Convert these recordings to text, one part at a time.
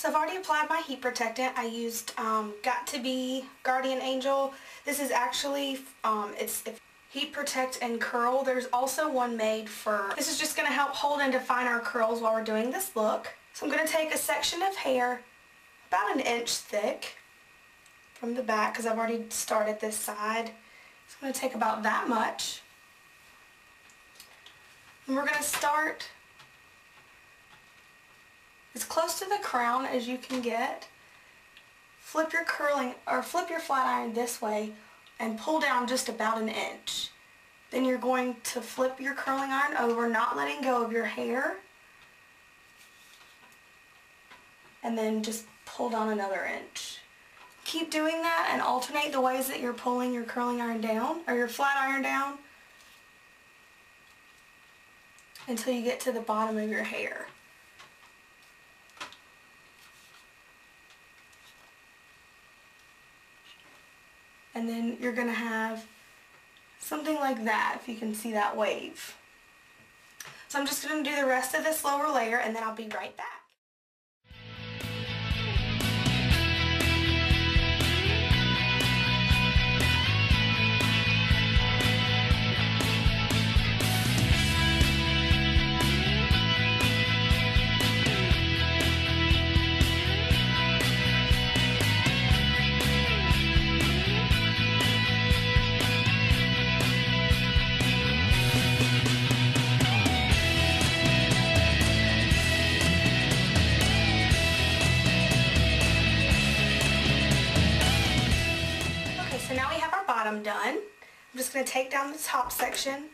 So I've already applied my heat protectant. I used Got to Be Guardian Angel. This is actually, it's Heat Protect and Curl. There's also one made for, this is just going to help hold and define our curls while we're doing this look. So I'm going to take a section of hair about an inch thick from the back because I've already started this side. So I'm going to take about that much. And we're going to start as close to the crown as you can get. Flip your flat iron this way and pull down just about an inch. Then you're going to flip your curling iron over, not letting go of your hair. And then just pull down another inch. Keep doing that and alternate the ways that you're pulling your curling iron down, or your flat iron down, until you get to the bottom of your hair. And then you're going to have something like that, if you can see that wave. So I'm just going to do the rest of this lower layer and then I'll be right back. So now we have our bottom done. I'm just going to take down the top section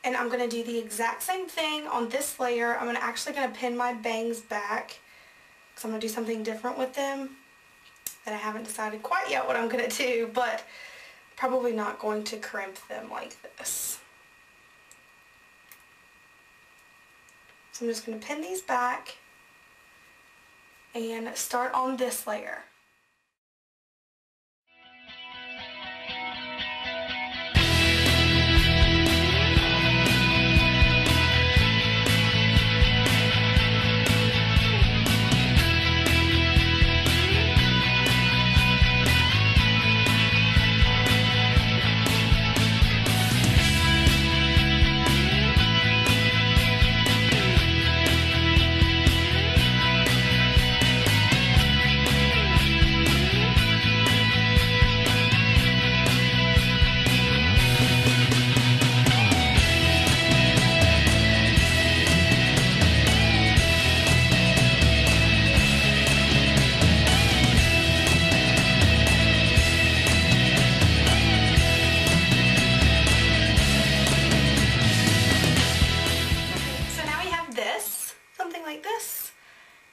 and I'm going to do the exact same thing on this layer. I'm actually going to pin my bangs back because I'm going to do something different with them that I haven't decided quite yet what I'm going to do, but probably not going to crimp them like this. So I'm just going to pin these back and start on this layer.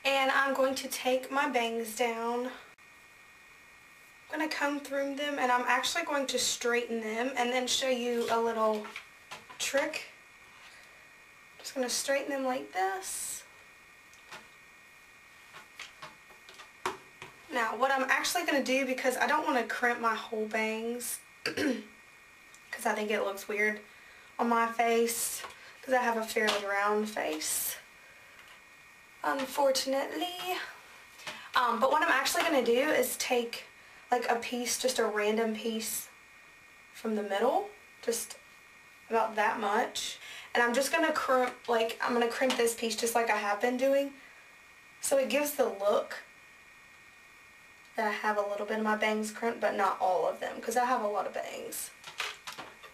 And I'm going to take my bangs down. I'm going to comb through them and I'm actually going to straighten them and then show you a little trick. Just going to straighten them like this. Now what I'm actually going to do, because I don't want to crimp my whole bangs because I think it looks weird on my face because I have a fairly round face, unfortunately. But what I'm actually going to do is take like a piece, just a random piece from the middle, just about that much, and I'm just going to crimp, I'm going to crimp this piece just like I have been doing, so it gives the look that I have a little bit of my bangs crimped, but not all of them, because I have a lot of bangs.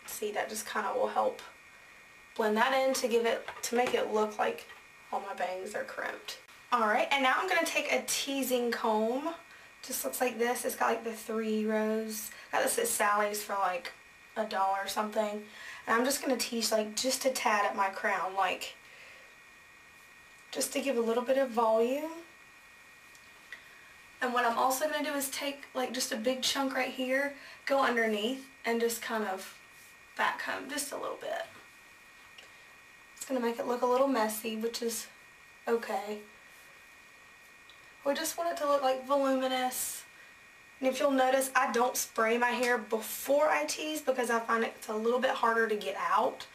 See, that just kind of will help blend that in to make it look like all my bangs are crimped. Alright, and now I'm going to take a teasing comb. Just looks like this. It's got like the 3 rows. Got this at Sally's for like $1 or something. And I'm just going to tease like just a tad at my crown, like just to give a little bit of volume. And what I'm also going to do is take like just a big chunk right here, go underneath, and just kind of back comb just a little bit. It's going to make it look a little messy, which is okay. We just want it to look like voluminous. And if you'll notice, I don't spray my hair before I tease because I find it's a little bit harder to get out.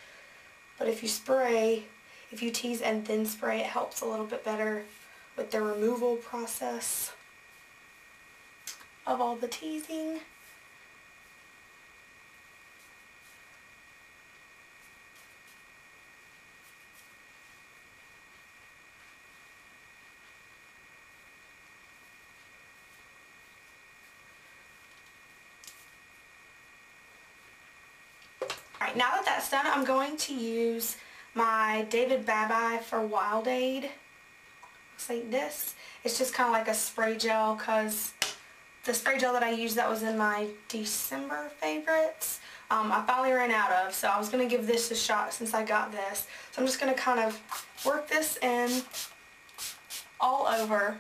But if you spray, if you tease and then spray, it helps a little bit better with the removal process of all the teasing. Alright, now that that's done, I'm going to use my David Babai for Wild Aid. Looks like this. It's just kind of like a spray gel, because the spray gel that I used that was in my December favorites, I finally ran out of, so I was going to give this a shot since I got this. So I'm just going to kind of work this in all over.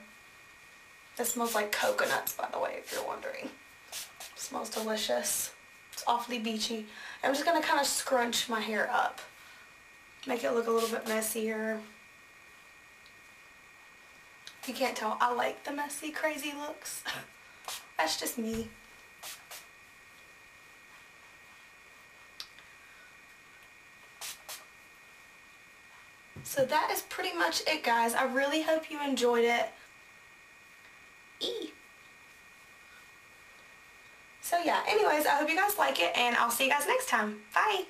This smells like coconuts, by the way, if you're wondering. It smells delicious. It's awfully beachy. I'm just going to kind of scrunch my hair up. Make it look a little bit messier. If you can't tell, I like the messy, crazy looks. That's just me. So that is pretty much it, guys. I really hope you enjoyed it. So yeah, anyways, I hope you guys like it, and I'll see you guys next time. Bye!